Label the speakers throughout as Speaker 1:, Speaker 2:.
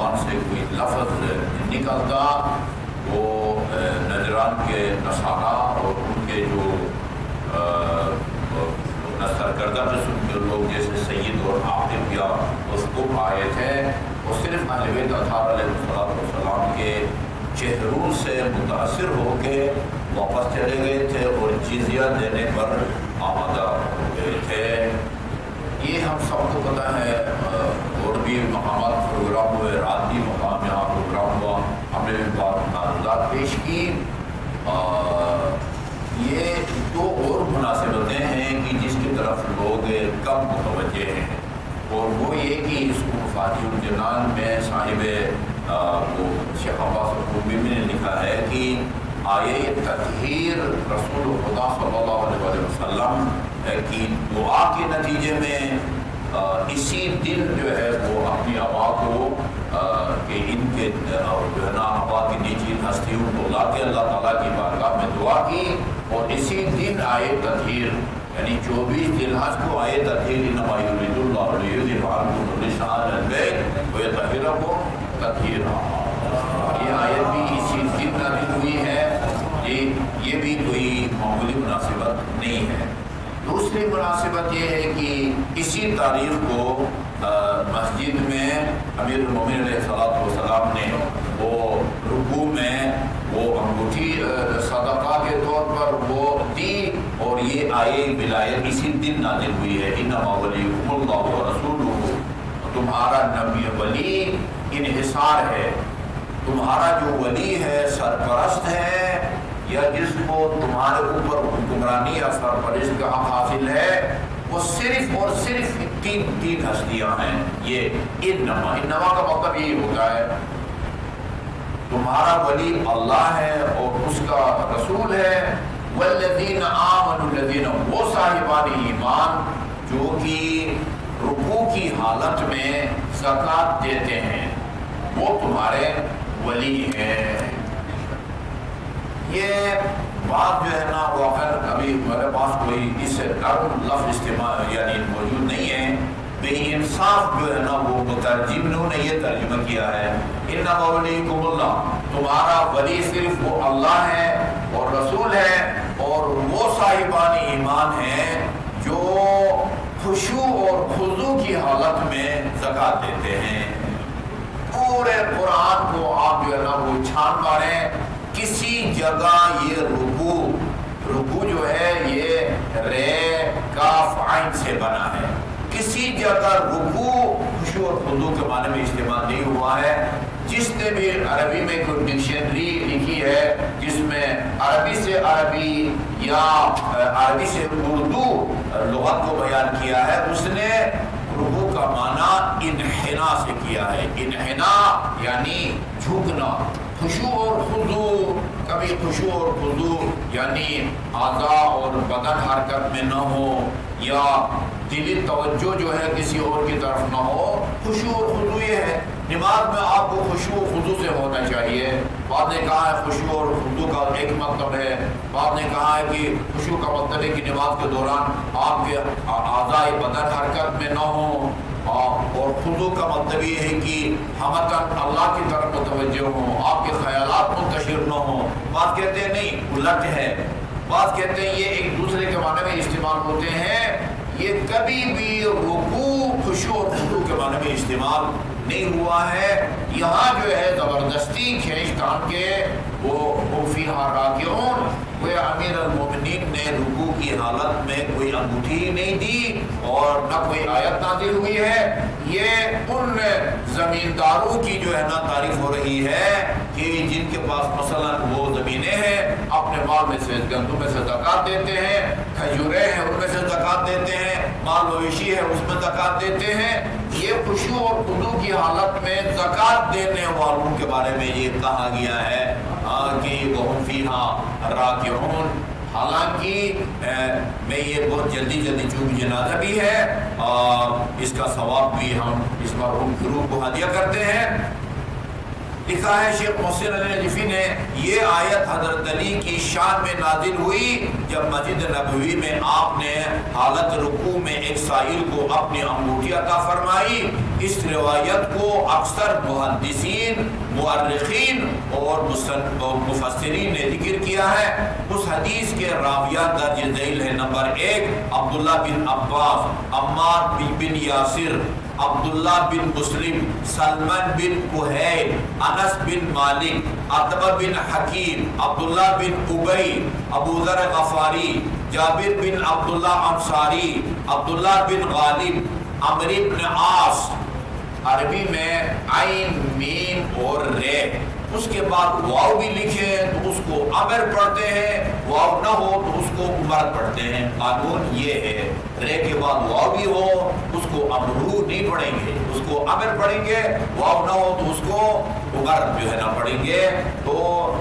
Speaker 1: زبان سے کوئی لفظ نکلتا وہ نجران کے نصارہ اور ان کے جو سرکردہ قسم کے لوگ جیسے سید اور عاقب یا اسقف آئے تھے وہ صرف اہل بیت اطہار علیہ السلام کے چہروں سے متاثر ہو کے واپس چلے گئے تھے اور جزیہ دینے پر آمادہ ہو گئے تھے۔ یہ ہم سب کو پتہ ہے، اور بھی مقامات پروگرام ہوئے، رات بھی مقام یہاں پروگرام ہوا، ہم نے بھی بات معلومات پیش کی۔ یہ دو اور مناسبتیں ہیں کہ جس کی طرف لوگ کم متوجہ ہیں، اور وہ یہ کہ اس کو فاتح الجنان میں صاحب وہ شیخ عباس القربی نے لکھا ہے کہ آیہ تطہیر رسول خدا صلی اللہ علیہ وسلم کی دعا کے نتیجے میں اسی دن جو ہے وہ اپنی آبا کو کہ ان کے جو ہے نا آبا کی نیچی ہستیوں کو لا کے اللہ تعالیٰ کی بارگاہ میں دعا کی، اور اسی دن آئے تطہیر یعنی 24 ذی الحج کو آئے تطہیر انما یرید اللہ لیذھب عنکم الرجس اہل البیت ویطہرکم تطہیرا۔ یہ آیت بھی اسی دن نازل ہوئی ہے، یہ بھی کوئی معمولی مناسبت نہیں ہے۔ دوسری مناسبت یہ ہے کہ اسی تاریخ کو مسجد میں امیر المومنین علیہ السلام نے وہ رکوع میں وہ انگوٹھی صدقہ کے طور پر وہ دی، اور یہ آیے ولایت اسی دن نازل ہوئی ہے، انما ولیکم اللہ ورسولہ، تمہارا نبی ولی انحصار ہے، تمہارا جو ولی ہے سرپرست ہے یا جس کو تمہارے اوپر حکمرانی یا سرپرست کا حق حاصل ہے، وہ صرف اور صرف تین ہستیاں ہیں۔ یہ انما کا مطلب یہی ہوتا ہے تمہارا ولی اللہ ہے اور اس کا رسول ہے، والذین آمنوا الذین، وہ صاحبان ایمان جو کہ رکوع کی حالت میں زکوٰۃ دیتے ہیں، وہ تمہارے ولی ہیں۔ یہ بات جو ہے نا واقعا ابھی میرے پاس کوئی اس نرم لفظ استعمال یعنی موجود نہیں ہے، بے انصاف جو ہے نا وہ مترجم نے یہ ترجمہ کیا ہے انما ولیکم اللہ، تمہارا ولی صرف وہ اللہ ہے اور رسول ہے، اور وہ صاحبان ایمان ہیں جو خشوع اور خضوع کی حالت میں زکوٰۃ دیتے ہیں۔ پورے قرآن کو آپ جو ہے نا وہ چھان ماریں، کسی جگہ یہ رکوع جو ہے یہ رے کاف عین سے بنا ہے، کسی جگہ رکوع خشوع اور خضوع کے معنی میں استعمال نہیں ہوا ہے۔ جس نے بھی عربی میں کوئی ڈکشنری لکھی ہے جس میں عربی سے عربی یا عربی سے اردو لغت کو بیان کیا ہے، اس نے رکوع کا معنی انحناء سے کیا ہے۔ انحناء یعنی جھکنا، خشوع اور خضوع، کبھی خشوع اور خضوع یعنی اعضاء اور بدن حرکت میں نہ ہو یا دلی توجہ جو ہے کسی اور کی طرف نہ ہو، خشوع اور خضوع یہ ہے۔ نماز میں آپ کو خشوع و خضوع سے ہونا چاہیے۔ بعد نے کہا ہے خشوع اور خضوع کا ایک مطلب ہے، بعد نے کہا ہے کہ خشوع کا مطلب ہے کہ نماز کے دوران آپ کے اعضاء بدن حرکت میں نہ ہوں، اور خضوع کا مطلب یہ ہے کہ ہمتاً اللہ کی طرف متوجہ ہوں، آپ کے خیالات منتشر نہ ہوں۔ بعض کہتے ہیں نہیں الٹ ہے، بعض کہتے ہیں یہ ایک دوسرے کے معنی میں استعمال ہوتے ہیں۔ یہ کبھی بھی رکوع خشوع اور خضوع کے معنی میں استعمال نہیں ہوا ہے۔ یہاں جو ہے زبردستی کھینچ تان کے وہ فیہا راکعون، وہ امیر المومنین نے رکوع کی حالت میں کوئی انگوٹھی نہیں دی اور نہ کوئی آیت نازل ہوئی ہے۔ یہ ان زمینداروں کی جو ہے نا تعریف ہو رہی ہے کہ جن کے پاس مثلا وہ زمینیں ہیں، اپنے مال میں سے گندم میں سے زکوٰۃ دیتے ہیں، کھجوریں ہیں ان میں سے زکوٰۃ دیتے ہیں، مال مویشی ہے اس میں زکوٰۃ دیتے ہیں۔ یہ خشوع اور خضوع کی حالت میں زکوٰۃ دینے والوں کے بارے میں یہ کہا گیا ہے کہ وَهُمْ فِيهَا رَاكِعُونَ۔ حالانکہ میں یہ بہت جلدی چونکہ جنازہ بھی ہے، اس کا ثواب بھی ہم اس مرحوم گروہ کو ہدیہ کرتے ہیں۔ لکھا ہے شیخ محسن علی نجفی نے، یہ آیت حضرت علی کی شان میں نازل ہوئی جب مسجد نبوی میں آپ نے حالت رکوع میں ایک سائل کو اپنی انگوٹھی عطا فرمائی۔ اس روایت کو اکثر محدثین، مورخین اور مفسرین نے ذکر کیا ہے۔ اس حدیث کے راویہ درج ذیل ہے: نمبر 1 عبداللہ بن عباس، عمار بن یاسر، عبداللہ بن مسلم، سلمان بن کہیل، انس بن مالک، عتبہ بن حکیم، عبداللہ بن ابی، ابو ذر غفاری، جابر بن عبداللہ انصاری، عبداللہ بن غالب، عمرو بن عاص۔ عربی میں عین، میم اور رے، اس کے بعد واو بھی لکھے تو اس کو عمر پڑھتے ہیں، واو نہ ہو تو اس کو عمر پڑھتے ہیں۔ قانون یہ ہے، رے کے بعد واو بھی ہو اس کو امرو نہیں پڑھیں گے، اس کو عمر پڑھیں گے، واو نہ ہو تو اس کو عمر جو ہے نہ پڑھیں گے۔ تو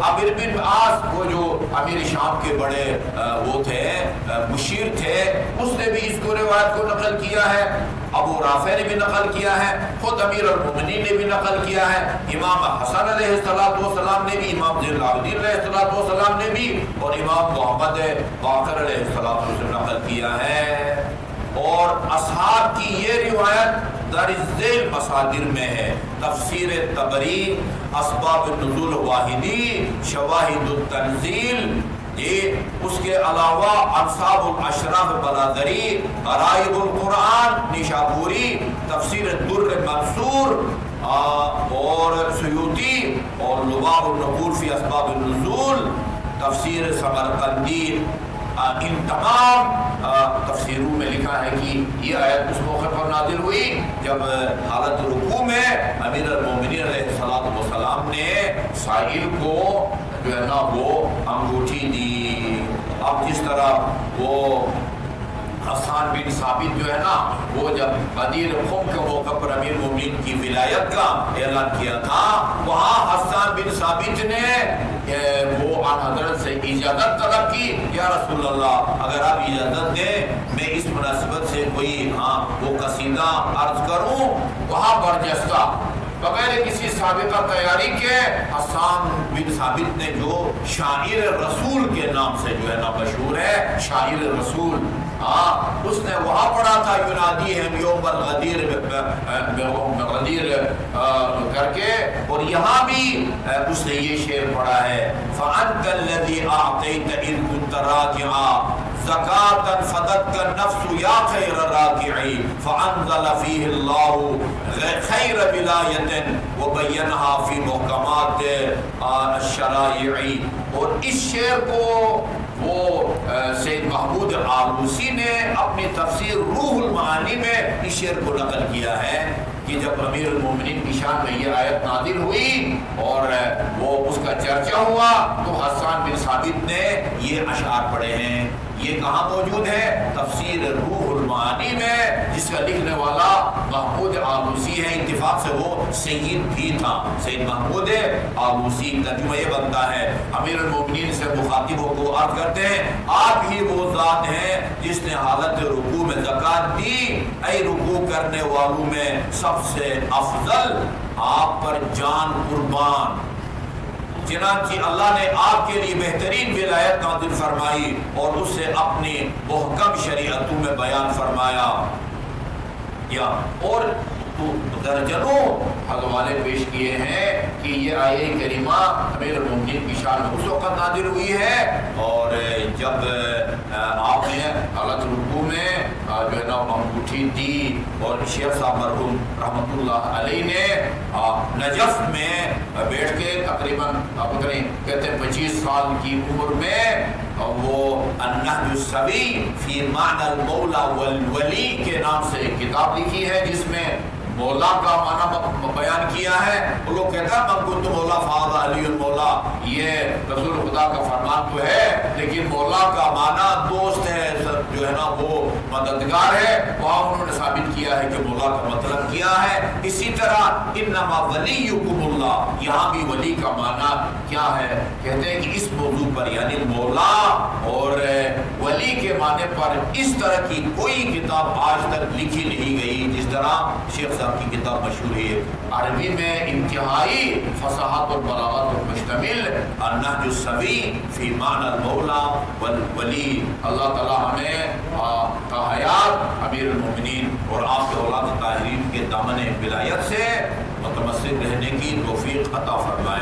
Speaker 1: عمرو بن عاص وہ جو امیر شام کے بڑے وہ تھے، مشیر تھے، اس نے بھی اس کو روایت کو نقل کیا ہے۔ ابو رافع نے بھی نقل کیا ہے، خود امیر المومنین نے بھی نقل کیا ہے، امام حسن علیہ السلام نے بھی، امام زین العابدین علیہ السلام نے بھی، اور امام محمد باقر علیہ السلام نے نقل کیا ہے۔ اور اصحاب کی یہ روایت درج ذیل مصادر میں ہے: تفسیر طبری، اسباب النزول واحدی، شواہد التنزیل، اس کے علاوہ انصاب الاشراف بلادری، غرائب القرآن نیشابوری، تفسیر الدر منصور اور سیوطی، اور لباب النقول فی اسباب النزول، تفسیر سمرقندی۔ ان تمام تفسیروں میں لکھا ہے کہ یہ آیت اس موقع پر نازل ہوئی جب حالت رکوع میں امیر المومنین علیہ السلام نے سائل کو جو ہے نا وہ انگوٹھی دی۔ اب جس طرح وہ حسان بن ثابت جو ہے نا وہ جب غدیر خم کے موقع پر امیر المومنین کی ولایت کا اعلان کیا تھا، وہاں حسان بن ثابت نے وہ آن حضرت سے اجازت طلب کی، یا رسول اللہ اگر آپ اجازت دیں میں اس مناسبت سے کوئی وہ قصیدہ عرض کروں۔ وہاں برجستہ بغیر کسی سابقہ تیاری کے حسان بن ثابت نے جو شاعر رسول کے نام سے جو ہے نا مشہور ہے، شاعر رسول، اس نے وہاں پڑھا تھا ینادی ہے یوم الغدیر غدیر کر کے، اور یہاں بھی اس نے یہ شعر پڑھا ہے: فَأَنْتَ الَّذِي أَعْطَيْتَ إِذْ كُنْتَ رَاكِعًا زَكَاةً فَدَتْكَ النَّفْسُ يَا خَيْرَ رَاكِعِ فَأَنْزَلَ فِيهِ اللَّهُ خَيْرَ وِلَایَةٍ وَبَيَّنَهَا فِي مُحْکَمَاتِ الشَّرَائِعِ۔ اور اس شعر کو وہ سید محمود آلوسی نے اپنی تفسیر روح المعانی میں اس شعر کو نقل کیا ہے کہ جب امیر المومنین کی شان میں یہ آیت نازل ہوئی اور وہ اس کا چرچا ہوا تو حسان بن ثابت نے یہ اشعار پڑھے ہیں۔ یہ کہاں موجود ہے؟ تفسیر روح المعانی میں، جس کا لکھنے والا محمود آلوسی ہے۔ اتفاق سے وہ سید بھی تھا، سید محمود آلوسی۔ ترجمہ یہ بنتا ہے امیر المومنین سے مخاطبوں کو عرض کرتے ہیں آپ ہی وہ ذات ہیں جس نے حالت رکوع میں زکوٰۃ دی، اے رکوع کرنے والوں میں سب سے افضل، آپ پر جان قربان۔ چنانچہ اللہ نے آپ کے لیے بہترین ولایت نازل فرمائی اور اسے اپنی محکم شریعتوں میں بیان فرمایا۔ یا اور درجنوں حوالے پیش کیے ہیں کہ یہ آیہ کریمہ امیر المومنین کی شان میں اس وقت نازل ہوئی ہے اور جب آپ نے حالت رکوع میں جو ہے نا انگوٹھی دی، اور شیخ صاحب مرحوم رحمۃ اللہ علیہ نے نجف میں بیٹھ کے تقریباً کہتے ہیں 25 سال کی عمر میں وہ النہج السوی فی معنی المولا والولی کے نام سے ایک کتاب لکھی ہے جس میں مولا کا معنی بیان کیا ہے۔ وہ لوگ کہتا ہے من کنت مولا فہذا علی المولا، یہ رسول خدا کا فرمان تو ہے لیکن مولا کا معنی دوست ہے، جو ہے نا وہ مددگار ہے۔ وہاں انہوں نے ثابت کیا ہے کہ مولا کا مطلب کیا ہے، اسی طرح انما ولیکم اللہ، یہاں بھی ولی کا معنی کیا ہے؟ کہتے ہیں کہ اس موضوع پر یعنی مولا اور ولی کے معنی پر اس طرح کی کوئی کتاب آج تک لکھی نہیں گئی جس طرح شیخ صاحب کی کتاب مشہور ہے، عربی میں انتہائی فصاحت اور بلاغت پر مشتمل النہج السوی فی معنی المولا والولی۔ اللہ تعالیٰ ہمیں حیات امیر المومنین اور آپ کے اولاد طاہرین کے دامن ولایت سے متمسک رہنے کی توفیق عطا فرمائے۔